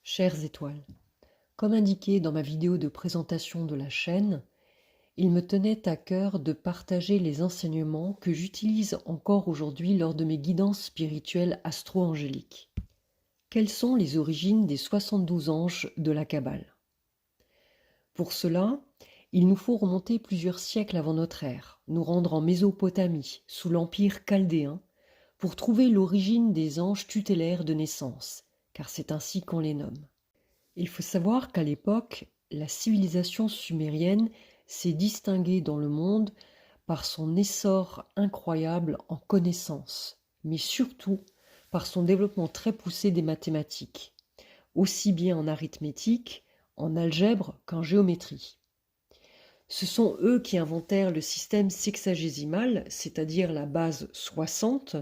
Chères étoiles, comme indiqué dans ma vidéo de présentation de la chaîne, il me tenait à cœur de partager les enseignements que j'utilise encore aujourd'hui lors de mes guidances spirituelles astro-angéliques. Quelles sont les origines des 72 anges de la Kabbale? Pour cela, il nous faut remonter plusieurs siècles avant notre ère, nous rendre en Mésopotamie, sous l'Empire chaldéen, pour trouver l'origine des anges tutélaires de naissance, car c'est ainsi qu'on les nomme. Il faut savoir qu'à l'époque, la civilisation sumérienne s'est distinguée dans le monde par son essor incroyable en connaissances, mais surtout par son développement très poussé des mathématiques, aussi bien en arithmétique, en algèbre qu'en géométrie. Ce sont eux qui inventèrent le système sexagésimal, c'est-à-dire la base 60,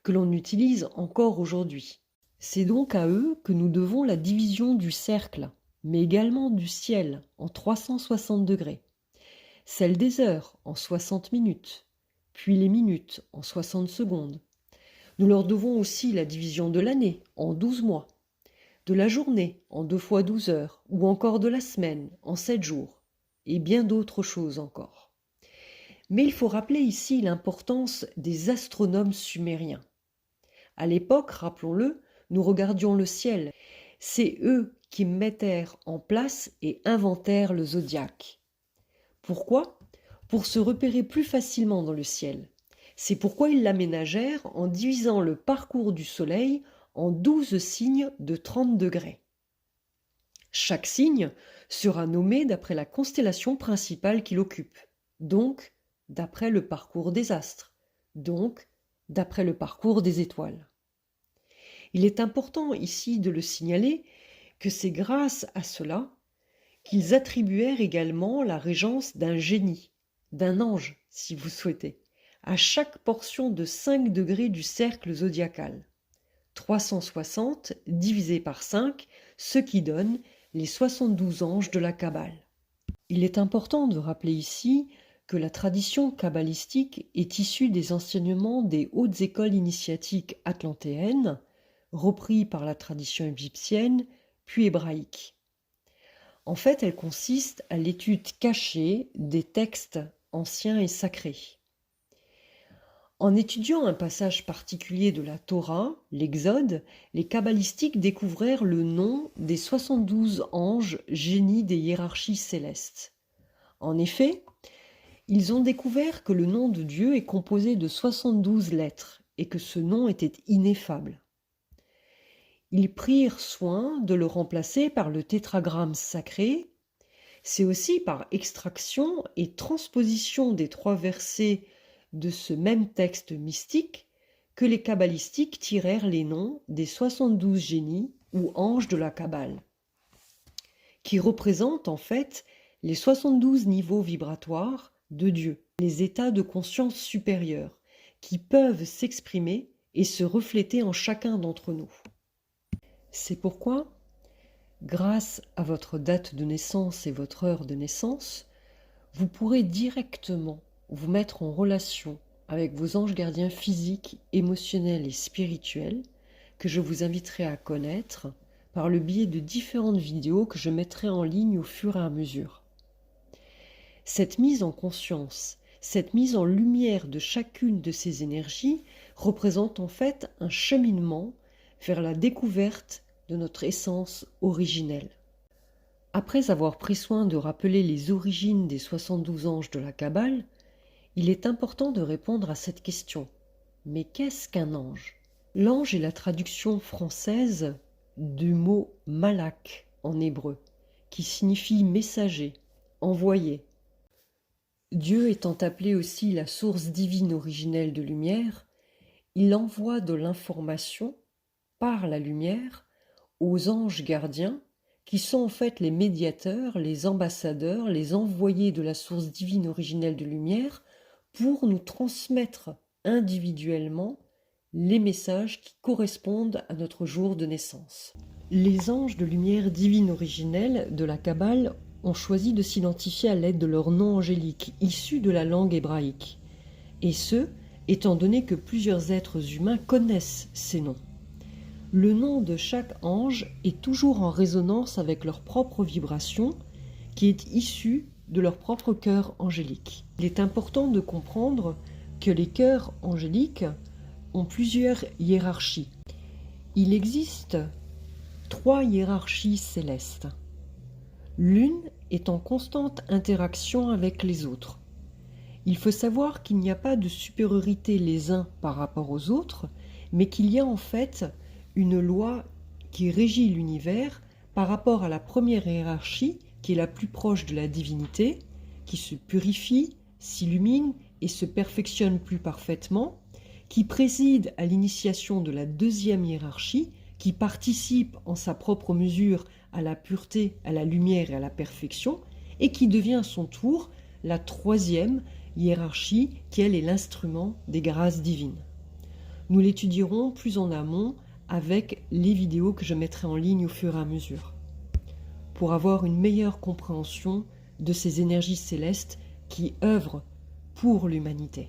que l'on utilise encore aujourd'hui. C'est donc à eux que nous devons la division du cercle, mais également du ciel en 360 degrés, celle des heures en 60 minutes, puis les minutes en 60 secondes. Nous leur devons aussi la division de l'année en 12 mois, de la journée en 2 fois 12 heures, ou encore de la semaine en 7 jours, et bien d'autres choses encore. Mais il faut rappeler ici l'importance des astronomes sumériens. À l'époque, rappelons-le, nous regardions le ciel. C'est eux qui mettèrent en place et inventèrent le zodiaque. Pourquoi? Pour se repérer plus facilement dans le ciel. C'est pourquoi ils l'aménagèrent en divisant le parcours du soleil en 12 signes de 30 degrés. Chaque signe sera nommé d'après la constellation principale qu'il occupe, donc d'après le parcours des astres, donc d'après le parcours des étoiles. Il est important ici de le signaler que c'est grâce à cela qu'ils attribuèrent également la régence d'un génie, d'un ange, si vous souhaitez, à chaque portion de 5 degrés du cercle zodiacal. 360 divisé par 5, ce qui donne les 72 anges de la Kabbale. Il est important de rappeler ici que la tradition kabbalistique est issue des enseignements des hautes écoles initiatiques atlantéennes, repris par la tradition égyptienne, puis hébraïque. En fait, elle consiste à l'étude cachée des textes anciens et sacrés. En étudiant un passage particulier de la Torah, l'Exode, les kabbalistiques découvrèrent le nom des 72 anges génies des hiérarchies célestes. En effet, ils ont découvert que le nom de Dieu est composé de 72 lettres et que ce nom était ineffable. Ils prirent soin de le remplacer par le tétragramme sacré. C'est aussi par extraction et transposition des 3 versets de ce même texte mystique que les kabbalistiques tirèrent les noms des 72 génies ou anges de la Kabbale, qui représentent en fait les 72 niveaux vibratoires de Dieu, les états de conscience supérieure, qui peuvent s'exprimer et se refléter en chacun d'entre nous. C'est pourquoi, grâce à votre date de naissance et votre heure de naissance, vous pourrez directement vous mettre en relation avec vos anges gardiens physiques, émotionnels et spirituels que je vous inviterai à connaître par le biais de différentes vidéos que je mettrai en ligne au fur et à mesure. Cette mise en conscience, cette mise en lumière de chacune de ces énergies représente en fait un cheminement vers la découverte de notre essence originelle. Après avoir pris soin de rappeler les origines des 72 anges de la Kabbale, il est important de répondre à cette question. Mais qu'est-ce qu'un ange? L'ange est la traduction française du mot malak en hébreu, qui signifie messager, envoyé. Dieu étant appelé aussi la source divine originelle de lumière, il envoie de l'information par la lumière aux anges gardiens qui sont en fait les médiateurs, les ambassadeurs, les envoyés de la source divine originelle de lumière pour nous transmettre individuellement les messages qui correspondent à notre jour de naissance. Les anges de lumière divine originelle de la Kabbale ont choisi de s'identifier à l'aide de leur nom angélique issu de la langue hébraïque, et ce, étant donné que plusieurs êtres humains connaissent ces noms. Le nom de chaque ange est toujours en résonance avec leur propre vibration, qui est issue de leur propre cœur angélique. Il est important de comprendre que les cœurs angéliques ont plusieurs hiérarchies. Il existe 3 hiérarchies célestes. L'une est en constante interaction avec les autres. Il faut savoir qu'il n'y a pas de supériorité les uns par rapport aux autres, mais qu'il y a en fait une loi qui régit l'univers par rapport à la première hiérarchie, qui est la plus proche de la divinité, qui se purifie, s'illumine et se perfectionne plus parfaitement, qui préside à l'initiation de la deuxième hiérarchie, qui participe en sa propre mesure à la pureté, à la lumière et à la perfection, et qui devient à son tour la troisième hiérarchie, qui elle est l'instrument des grâces divines. Nous l'étudierons plus en amont avec les vidéos que je mettrai en ligne au fur et à mesure, pour avoir une meilleure compréhension de ces énergies célestes qui œuvrent pour l'humanité.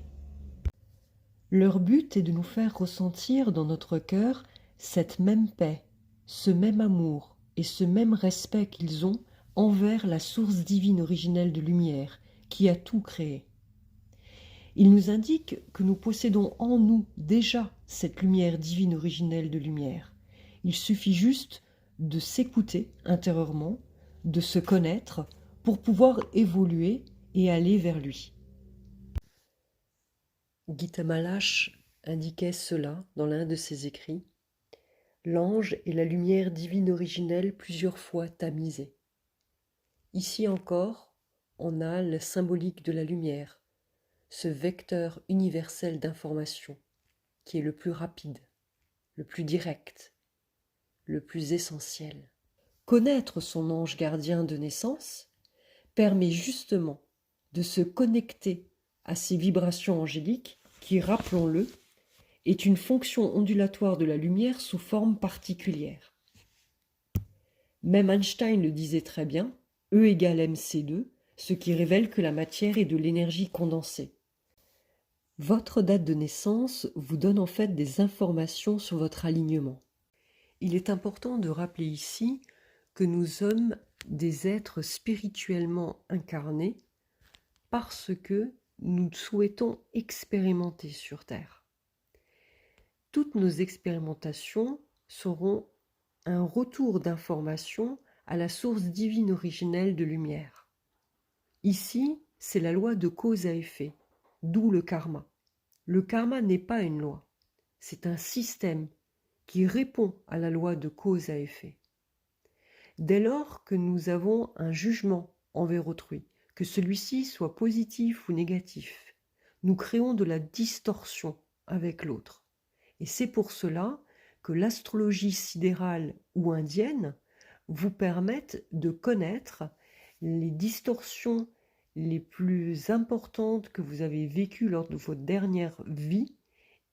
Leur but est de nous faire ressentir dans notre cœur cette même paix, ce même amour et ce même respect qu'ils ont envers la source divine originelle de lumière qui a tout créé. Ils nous indiquent que nous possédons en nous déjà cette lumière divine originelle de lumière. Il suffit juste de s'écouter intérieurement, de se connaître pour pouvoir évoluer et aller vers lui. Gita Malache indiquait cela dans l'un de ses écrits. L'ange est la lumière divine originelle plusieurs fois tamisée. Ici encore, on a la symbolique de la lumière, ce vecteur universel d'information qui est le plus rapide, le plus direct, le plus essentiel. Connaître son ange gardien de naissance permet justement de se connecter à ces vibrations angéliques qui, rappelons-le, est une fonction ondulatoire de la lumière sous forme particulière. Même Einstein le disait très bien, E égale mc2, ce qui révèle que la matière est de l'énergie condensée. Votre date de naissance vous donne en fait des informations sur votre alignement. Il est important de rappeler ici que nous sommes des êtres spirituellement incarnés parce que nous souhaitons expérimenter sur Terre. Toutes nos expérimentations seront un retour d'information à la source divine originelle de lumière. Ici, c'est la loi de cause à effet, d'où le karma. Le karma n'est pas une loi, c'est un système qui répond à la loi de cause à effet. Dès lors que nous avons un jugement envers autrui, que celui-ci soit positif ou négatif, nous créons de la distorsion avec l'autre. Et c'est pour cela que l'astrologie sidérale ou indienne vous permettent de connaître les distorsions les plus importantes que vous avez vécues lors de votre dernière vie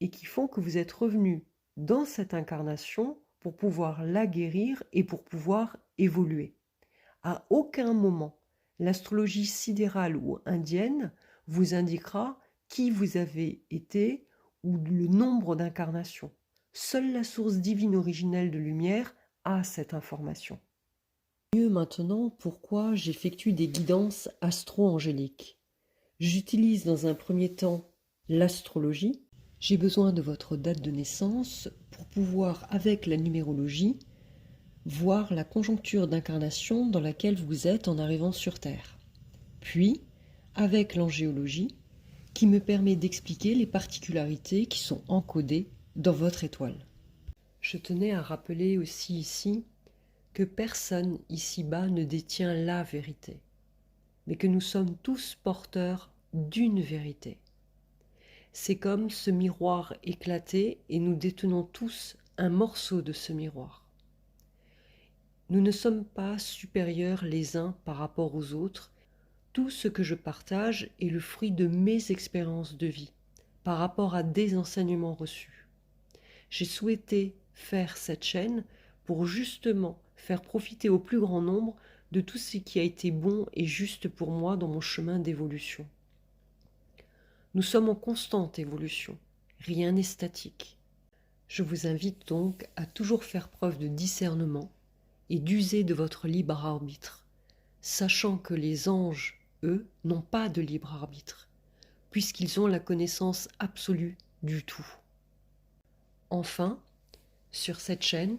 et qui font que vous êtes revenu dans cette incarnation pour pouvoir la guérir et pour pouvoir évoluer. À aucun moment, l'astrologie sidérale ou indienne vous indiquera qui vous avez été ou le nombre d'incarnations. Seule la source divine originelle de lumière a cette information. Mieux maintenant, pourquoi j'effectue des guidances astro-angéliques. J'utilise dans un premier temps l'astrologie. J'ai besoin de votre date de naissance pour pouvoir, avec la numérologie, voir la conjoncture d'incarnation dans laquelle vous êtes en arrivant sur Terre. Puis, avec l'angéologie, qui me permet d'expliquer les particularités qui sont encodées dans votre étoile. Je tenais à rappeler aussi ici que personne ici-bas ne détient la vérité, mais que nous sommes tous porteurs d'une vérité. C'est comme ce miroir éclaté et nous détenons tous un morceau de ce miroir. Nous ne sommes pas supérieurs les uns par rapport aux autres. Tout ce que je partage est le fruit de mes expériences de vie par rapport à des enseignements reçus. J'ai souhaité faire cette chaîne pour justement faire profiter au plus grand nombre de tout ce qui a été bon et juste pour moi dans mon chemin d'évolution. Nous sommes en constante évolution, rien n'est statique. Je vous invite donc à toujours faire preuve de discernement et d'user de votre libre arbitre, sachant que les anges, eux, n'ont pas de libre arbitre, puisqu'ils ont la connaissance absolue du tout. Enfin, sur cette chaîne,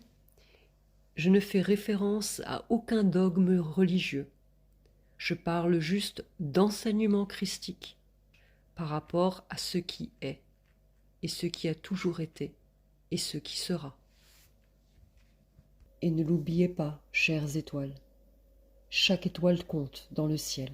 je ne fais référence à aucun dogme religieux. Je parle juste d'enseignement christique par rapport à ce qui est, et ce qui a toujours été, et ce qui sera. Et ne l'oubliez pas, chères étoiles, chaque étoile compte dans le ciel.